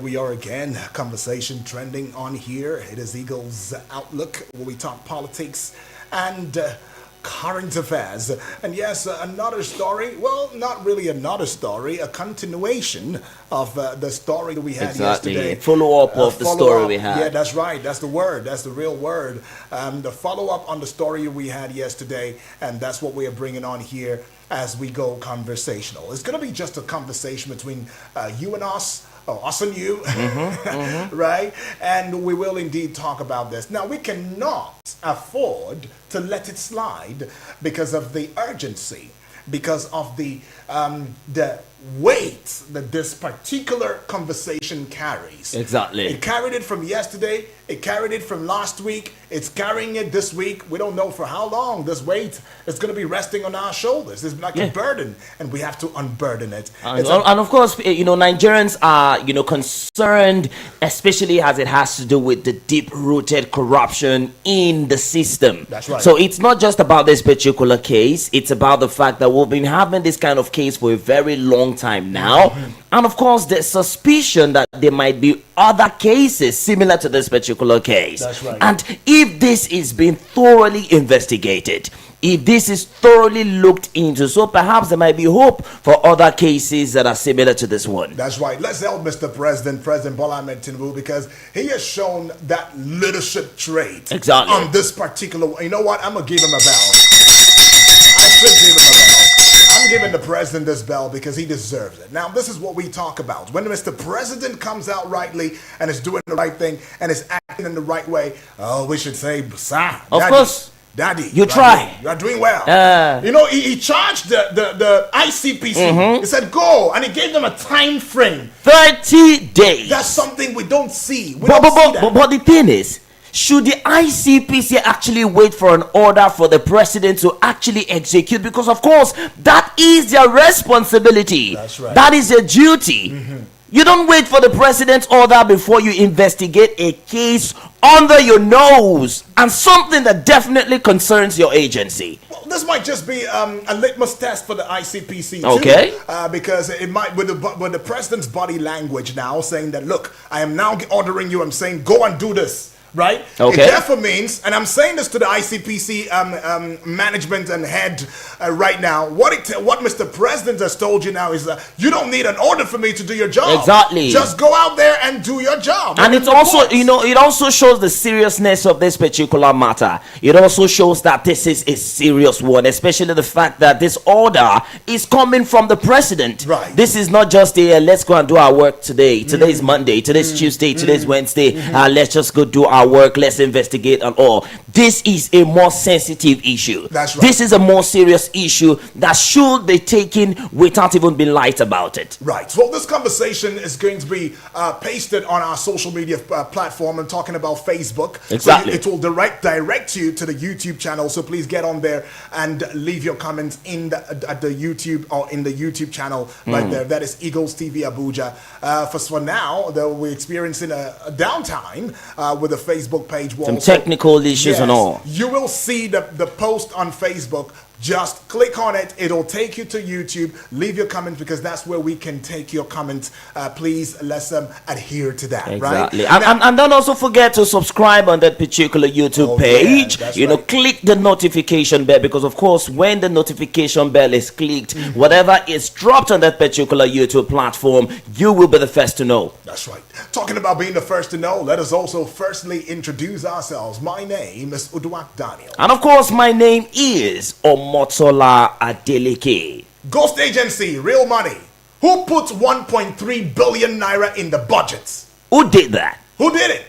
we are again. Conversation trending on here. It is Eagle's Outlook, where we talk politics and current affairs. And yes, another story. Well, not really another story. A continuation of the story that we had yesterday. Follow up of the story we had. Yeah, that's right. That's the word. That's the real word. The follow up on the story we had yesterday, and that's what we are bringing on here as we go conversational. It's going to be just a conversation between you and us. Oh, us and you, right? And we will indeed talk about this. Now, we cannot afford to let it slide because of the urgency, because of the weight that this particular conversation carries. Exactly. It carried it from yesterday. It carried it from last week. It's carrying it this week. We don't know for how long this weight is going to be resting on our shoulders. It's like a burden, and we have to unburden it. And of course, Nigerians are, concerned, especially as it has to do with the deep-rooted corruption in the system. That's right. So it's not just about this particular case. It's about the fact that we've been having this kind of case for a very long time now. And of course, there's suspicion that there might be other cases similar to this particular case. That's right. And if this is being thoroughly investigated, if this is thoroughly looked into, so perhaps there might be hope for other cases that are similar to this one. That's right. Let's help Mr. President Bola Ahmed Tinubu, because he has shown that leadership trait. Exactly. On this particular, you know what? I'm going to give him a bell. I should give him a bell. I'm giving the president this bell because he deserves it. Now, this is what we talk about. When Mr. President comes out rightly and is doing the right thing and is acting in the right way, we should say, sir, of course. Daddy, you try. You are doing well. He charged the ICPC. He said, go. And he gave them a time frame. 30 days. That's something we don't see. But the thing is, should the ICPC actually wait for an order for the president to actually execute? Because, of course, that is their responsibility. That's right. That is their duty. You don't wait for the president's order before you investigate a case under your nose and something that definitely concerns your agency. Well, this might just be a litmus test for the ICPC too. Okay. Because it might, with the president's body language now saying that, look, I am now ordering you, I'm saying, go and do this. Right? Okay. It therefore means, and I'm saying this to the ICPC management and head right now, what Mr. President has told you now is you don't need an order for me to do your job. Exactly. Just go out there and do your job. And it's also, it also shows the seriousness of this particular matter. It also shows that this is a serious one, especially the fact that this order is coming from the president. Right. This is not just a let's go and do our work today. Today's Monday, today's Tuesday, today's Wednesday. Let's just go do our work, let's investigate and all. This is a more sensitive issue. That's right. This is a more serious issue that should be taken without even being light about it. Right. So this conversation is going to be pasted on our social media platform. I'm talking about Facebook. Exactly. So it will direct you to the YouTube channel. So please get on there and leave your comments at the YouTube or in the YouTube channel right there. That is Eagles TV Abuja. For now, though, we're experiencing a downtime with the Facebook page. Some technical issues and all. You will see the post on Facebook. Just click on it. It'll take you to YouTube. Leave your comment because that's where we can take your comments. Please let's adhere to that. Exactly. Right? And don't also forget to subscribe on that particular YouTube page. Yeah, click the notification bell because, of course, when the notification bell is clicked, whatever is dropped on that particular YouTube platform, you will be the first to know. That's right. Talking about being the first to know, let us also firstly introduce ourselves. My name is Uduak Daniel. And of course, my name is Omotola Adeleke. Ghost Agency, real money. Who put 1.3 billion naira in the budget? Who did that? Who did it?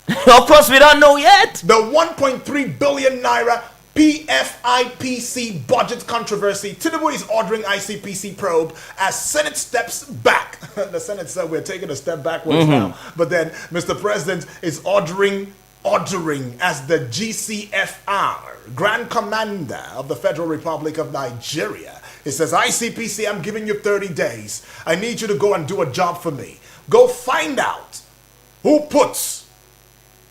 Of course, we don't know yet. The 1.3 billion naira PFIPC budget controversy. Tinubu is ordering ICPC probe as Senate steps back. The Senate said we're taking a step backwards now. But then Mr. President is ordering as the GCFR, Grand Commander of the Federal Republic of Nigeria. It says, ICPC, I'm giving you 30 days. I need you to go and do a job for me. Go find out who puts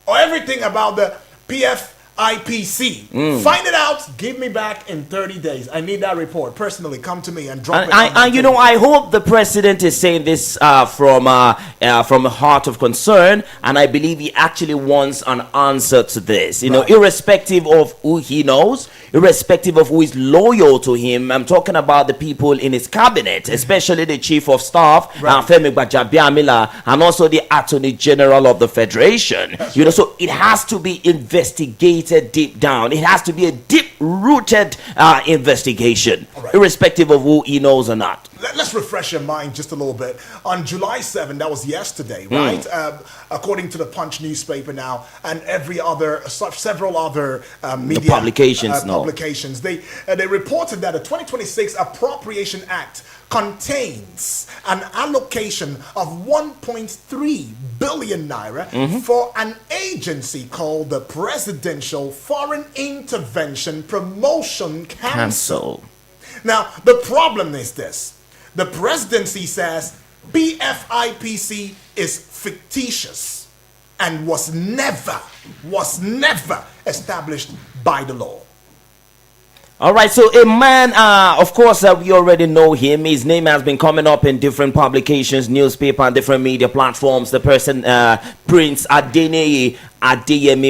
or everything about the PFIPC PFIPC. Find it out. Give me back in 30 days. I need that report. Personally, come to me and drop it. And you know, I hope the president is saying this from a heart of concern, and I believe he actually wants an answer to this. You know, irrespective of who he knows, irrespective of who is loyal to him. I'm talking about the people in his cabinet, especially the chief of staff, Femi Gbajabiamila, and also the attorney general of the federation. You know, so it has to be investigated deep down. It has to be a deep-rooted investigation, irrespective of who he knows or not. Let's refresh your mind just a little bit. On July 7th, that was yesterday, right? According to the Punch newspaper now, and several other media publications, they reported that the 2026 Appropriation Act contains an allocation of 1.3 billion naira for an agency called the Presidential Foreign Intervention Promotion Council. Now, the problem is this. The presidency says PFIPC is fictitious and was never established by the law. All right, so a man, of course, we already know him. His name has been coming up in different publications, newspaper, and different media platforms. The person, Prince Adeyemi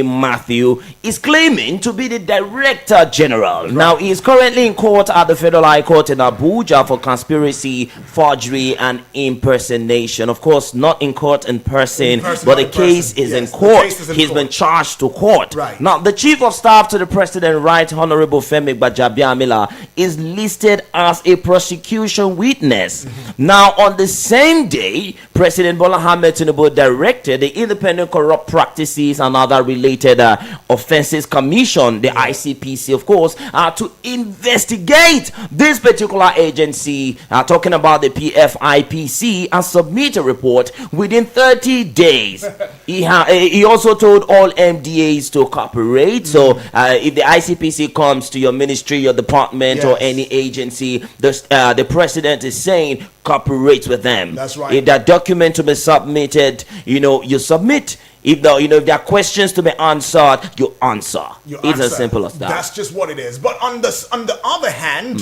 Matthew, is claiming to be the Director General. Now, he is currently in court at the Federal High Court in Abuja for conspiracy, forgery, and impersonation. Of course, not in court in person, but the case is in court. He's been charged to court. Now, the Chief of Staff to the President, Right Honorable Femi Gbajabiamila, is listed as a prosecution witness. Now, on the same day, President Bola Ahmed Tinubu directed the Independent Corrupt Practices and Other Related Offences Commission, the ICPC, of course, to investigate this particular agency, talking about the PFIPC, and submit a report within 30 days. He also told all MDAs to cooperate. So if the ICPC comes to your ministry, your department, or any agency, the president is saying cooperate with them. That's right. If that document to be submitted, you submit. If there are questions to be answered, you answer. It's as simple as that. That's just what it is. But on the other hand,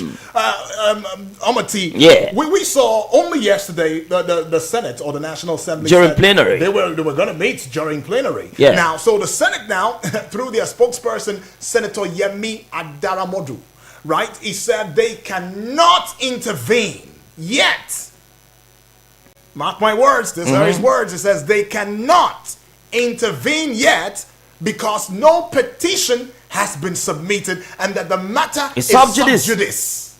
Amati, we saw only yesterday the Senate or the National Assembly during plenary. They were going to meet during plenary. Now, so the Senate now, through their spokesperson, Senator Yemi Adaramodu, right? He said they cannot intervene yet. Mark my words. These are his words. It says they cannot intervene yet because no petition has been submitted and that the matter is sub judice.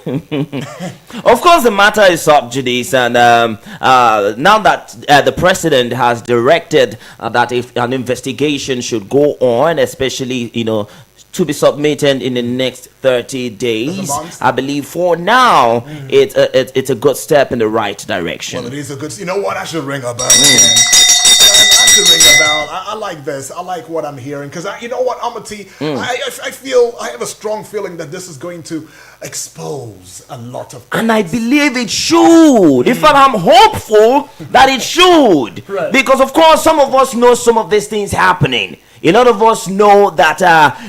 Of course, the matter is sub judice, and now that the president has directed that if an investigation should go on, especially to be submitted in the next 30 days, I believe for now it's a good step in the right direction. Well, it is a good. You know what? I should ring a bell. I like this. I like what I'm hearing because you know what, Amati, I have a strong feeling that this is going to expose a lot of things. And I believe it should. In fact, I'm hopeful that it should, because of course some of us know some of these things happening. A lot of us know that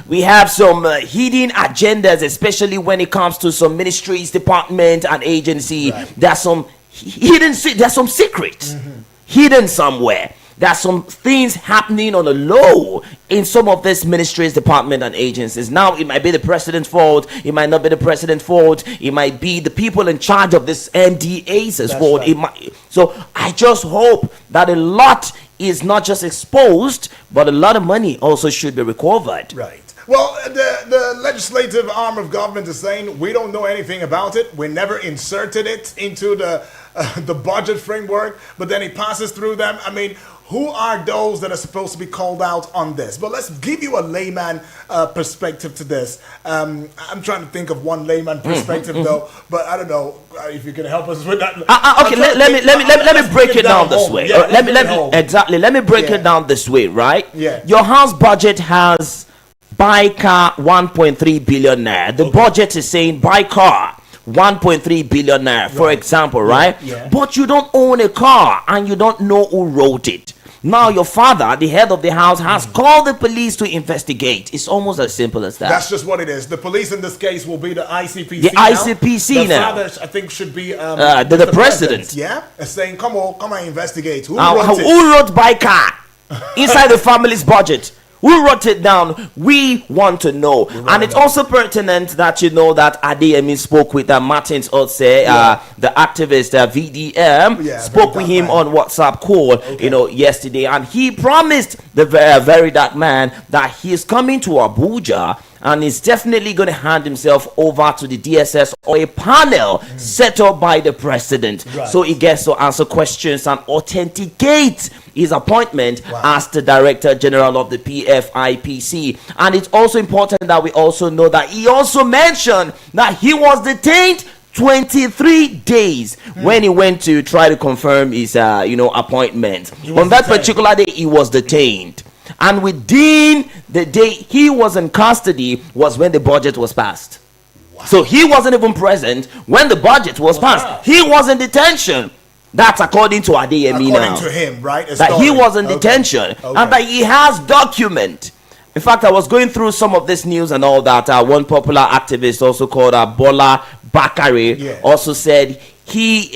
we have some hidden agendas, especially when it comes to some ministries, department, and agency. There's some there's some secrets hidden somewhere. There's some things happening on the low in some of these ministries, department, and agencies. Now, it might be the president's fault. It might not be the president's fault. It might be the people in charge of this MDA's fault. So I just hope that a lot is not just exposed, but a lot of money also should be recovered. Right. Well, the legislative arm of government is saying we don't know anything about it. We never inserted it into the budget framework, but then it passes through them. I mean, who are those that are supposed to be called out on this? But let's give you a layman perspective to this. I'm trying to think of one layman perspective though, but I don't know if you can help us with that. Okay, let me break it down this way. Let me break it down this way, right? Yeah. Your house budget has buy car 1.3 billion naira. The budget is saying buy car 1.3 billion naira, for example, right? Yeah. But you don't own a car and you don't know who wrote it. Now your father, the head of the house, has called the police to investigate. It's almost as simple as that. That's just what it is. The police in this case will be the ICPC. The ICPC the now. father, I think, should be the president. Yeah, saying, "Come and investigate." Who wrote by car inside the family's budget? Who wrote it down? We want to know. And it's also pertinent that you know that Adeyemi spoke with Martins Otse, the activist, VDM, spoke with him on WhatsApp call, yesterday. And he promised the very dark man that he is coming to Abuja and is definitely going to hand himself over to the DSS or a panel set up by the president. Right. So he gets to answer questions and authenticate his appointment as the Director General of the PFIPC. And it's also important that we also know that he also mentioned that he was detained 23 days when he went to try to confirm his appointment. On that particular day, he was detained. And within the day he was in custody was when the budget was passed. So he wasn't even present when the budget was passed. He was in detention. That's according to Adeyemi now. According to him, right? That he was in detention and that he has document. In fact, I was going through some of this news and all that. One popular activist, also called Bola Ahmed, also said he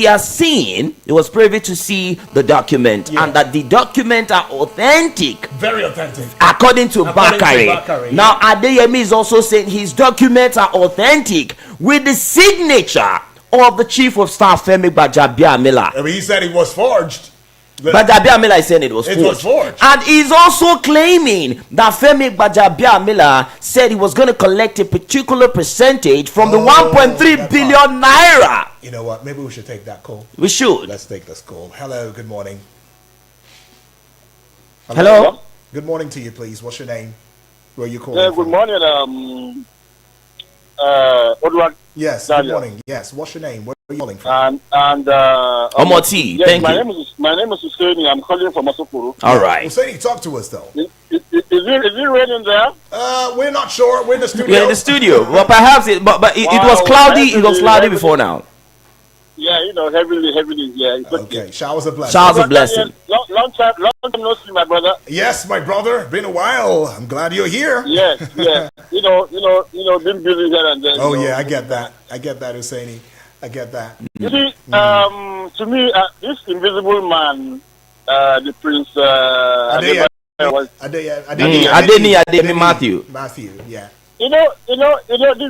has seen, he was privy to see the document, and that the document are authentic. Very authentic. According to Bakare. Now, Adeyemi is also saying his documents are authentic with the signature of the Chief of Staff, Femi Gbajabiamila. I mean, he said it was forged. Gbajabiamila is saying it was forged. And he's also claiming that Femi Gbajabiamila said he was going to collect a particular percentage from the 1.3 billion naira. You know what? Maybe we should take that call. We should. Let's take this call. Hello, good morning. Hello? Good morning to you, please. What's your name? Where are you calling from? Good morning, Odwak. Yes, good morning. Yes, what's your name? Where are you calling from? Omoti, yes, thank you. My name is Husseini. I'm calling from Asokoro. All right. Husseini, talk to us, though. Is it raining there? We're not sure. We're in the studio. We're in the studio. Well, perhaps it was cloudy. It was cloudy before now. Yeah, heavily, yeah. Okay, showers of blessing. Showers of blessing. Long time no see, my brother. Yes, my brother. Been a while. I'm glad you're here. Yes. Been busy here and there. Oh, yeah, I get that. Husseini. I get that. You see, to me, this invisible man, the Prince Adeni Matthew. Matthew, yeah. This